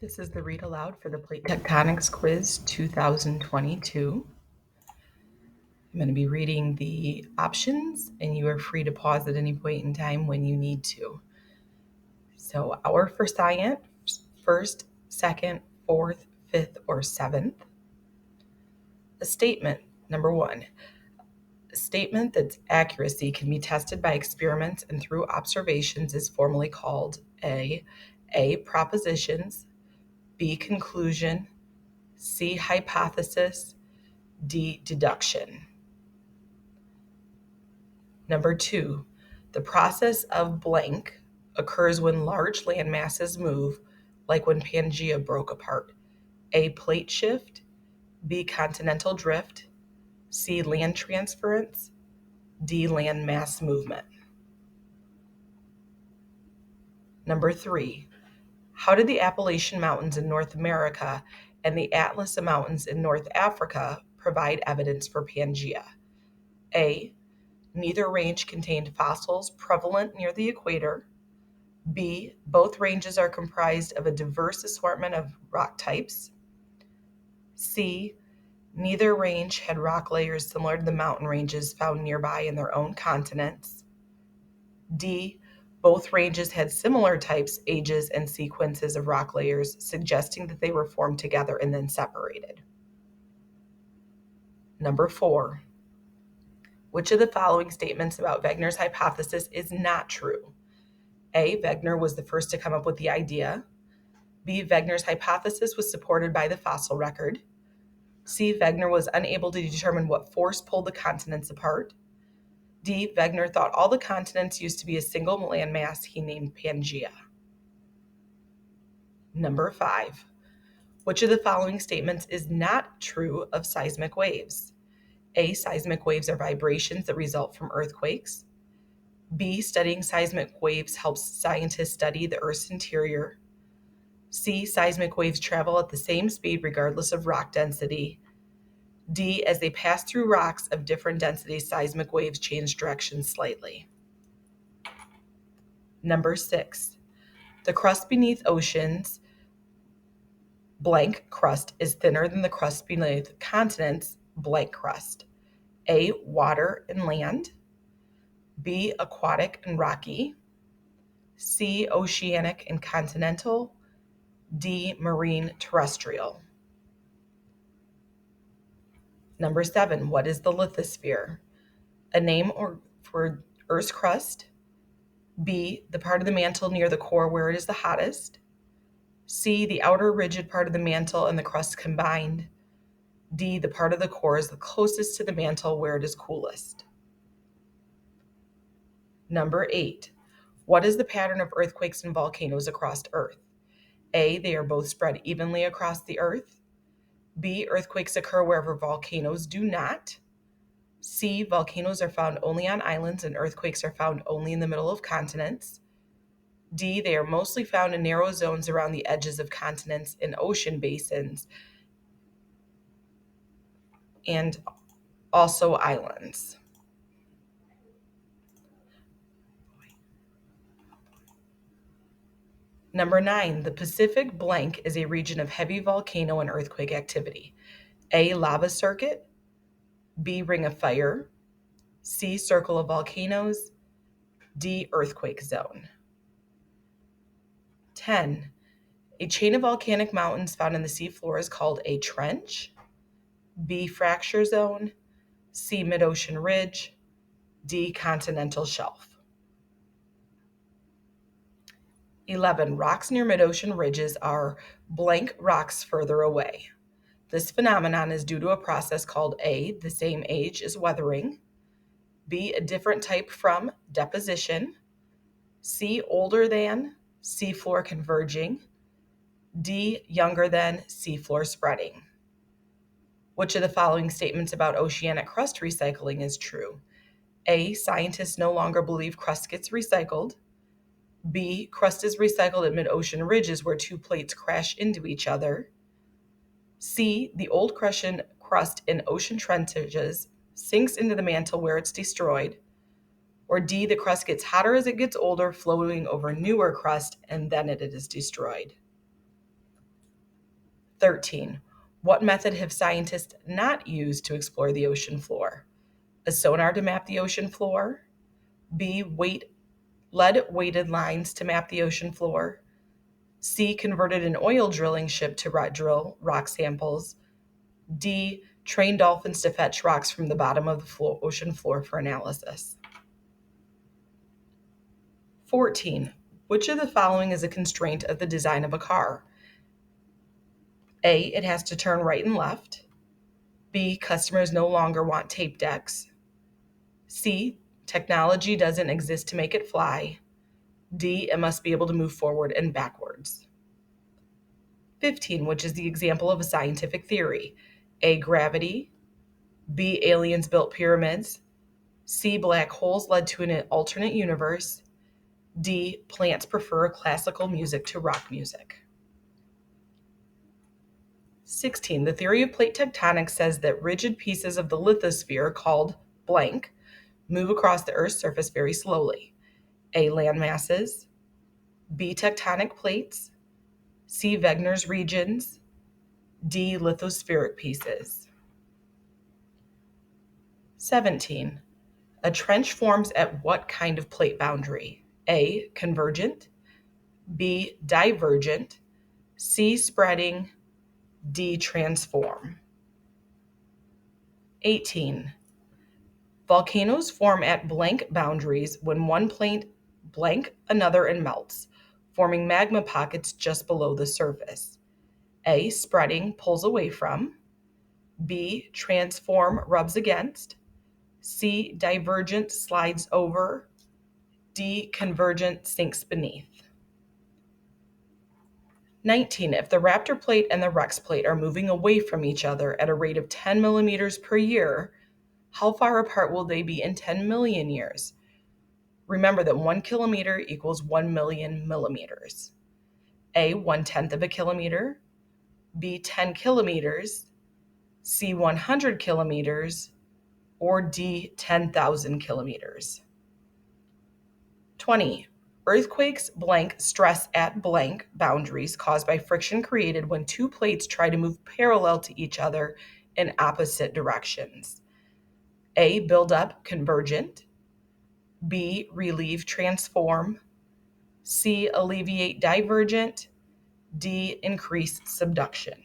This is the read aloud for the Plate Tectonics Quiz 2022. I'm going to be reading the options, and you are free to pause at any point in time when you need to. So, our for science, first, second, fourth, fifth, or seventh. A statement, number one. A statement that's accuracy can be tested by experiments and through observations is formally called A. Propositions, B. Conclusion, C. Hypothesis, D. Deduction. Number two, the process of blank occurs when large land masses move, like when Pangea broke apart. A. Plate shift, B. Continental drift, C. Land transference, D. Land mass movement. Number three, how did the Appalachian Mountains in North America and the Atlas Mountains in North Africa provide evidence for Pangea? A. Neither range contained fossils prevalent near the equator. B. Both ranges are comprised of a diverse assortment of rock types. C. Neither range had rock layers similar to the mountain ranges found nearby in their own continents. D. Both ranges had similar types, ages, and sequences of rock layers, suggesting that they were formed together and then separated. Number four, which of the following statements about Wegener's hypothesis is not true? A. Wegener was the first to come up with the idea. B. Wegener's hypothesis was supported by the fossil record. C. Wegener was unable to determine what force pulled the continents apart. D. Wegener thought all the continents used to be a single landmass he named Pangea. Number five, which of the following statements is not true of seismic waves? A. Seismic waves are vibrations that result from earthquakes. B. Studying seismic waves helps scientists study the Earth's interior. C. Seismic waves travel at the same speed regardless of rock density. D. As they pass through rocks of different densities, seismic waves change direction slightly. Number six, the crust beneath oceans, blank crust, is thinner than the crust beneath continents, blank crust. A. Water and land. B. Aquatic and rocky. C. Oceanic and continental. D. Marine terrestrial. Number seven, what is the lithosphere? A name for Earth's crust. B. The part of the mantle near the core where it is the hottest. C. The outer rigid part of the mantle and the crust combined. D. The part of the core is the closest to the mantle where it is coolest. Number eight, what is the pattern of earthquakes and volcanoes across Earth? A. They are both spread evenly across the Earth. B. Earthquakes occur wherever volcanoes do not. C. Volcanoes are found only on islands and earthquakes are found only in the middle of continents. D. They are mostly found in narrow zones around the edges of continents and ocean basins, and also islands. Number nine, the Pacific blank is a region of heavy volcano and earthquake activity. A. Lava circuit. B. Ring of fire. C. Circle of volcanoes. D. Earthquake zone. 10. A chain of volcanic mountains found in the seafloor is called a trench. B. Fracture zone. C. Mid-ocean ridge. D. Continental shelf. 11. Rocks near mid-ocean ridges are blank rocks further away. This phenomenon is due to a process called A. The same age as weathering. B. A different type from deposition. C. Older than seafloor converging. D. Younger than seafloor spreading. Which of the following statements about oceanic crust recycling is true? A. Scientists no longer believe crust gets recycled. B. Crust is recycled at mid-ocean ridges where two plates crash into each other. C. The old crust in ocean trenches sinks into the mantle where it's destroyed. Or D. The crust gets hotter as it gets older, floating over newer crust, and then it is destroyed. 13. What method have scientists not used to explore the ocean floor? A sonar to map the ocean floor, B. Lead weighted lines to map the ocean floor, C. Converted an oil drilling ship to drill rock samples, D. Trained dolphins to fetch rocks from the bottom of the ocean floor for analysis. 14. Which of the following is a constraint of the design of a car? A. It has to turn right and left. B. Customers no longer want tape decks. C. Technology doesn't exist to make it fly. D. It must be able to move forward and backwards. 15. Which is the example of a scientific theory? A. Gravity. B. Aliens built pyramids. C. Black holes led to an alternate universe. D. Plants prefer classical music to rock music. 16. The theory of plate tectonics says that rigid pieces of the lithosphere, called blank, move across the Earth's surface very slowly. A. Land masses. B. Tectonic plates. C. Wegener's regions. D. Lithospheric pieces. 17. A trench forms at what kind of plate boundary? A. Convergent. B. Divergent. C. Spreading. D. Transform. 18. Volcanoes form at blank boundaries when one plate blank another and melts, forming magma pockets just below the surface. A. Spreading pulls away from. B. Transform rubs against. C. Divergent slides over. D. Convergent sinks beneath. 19. If the Raptor plate and the Rex plate are moving away from each other at a rate of 10 millimeters per year, how far apart will they be in 10 million years? Remember that 1 kilometer equals 1 million millimeters. A. 1/10 of a kilometer. B. 10 kilometers. C. 100 kilometers. Or D. 10,000 kilometers. 20. Earthquakes blank stress at blank boundaries caused by friction created when two plates try to move parallel to each other in opposite directions. A. Build up convergent. B. Relieve transform. C. Alleviate divergent. D. Increase subduction.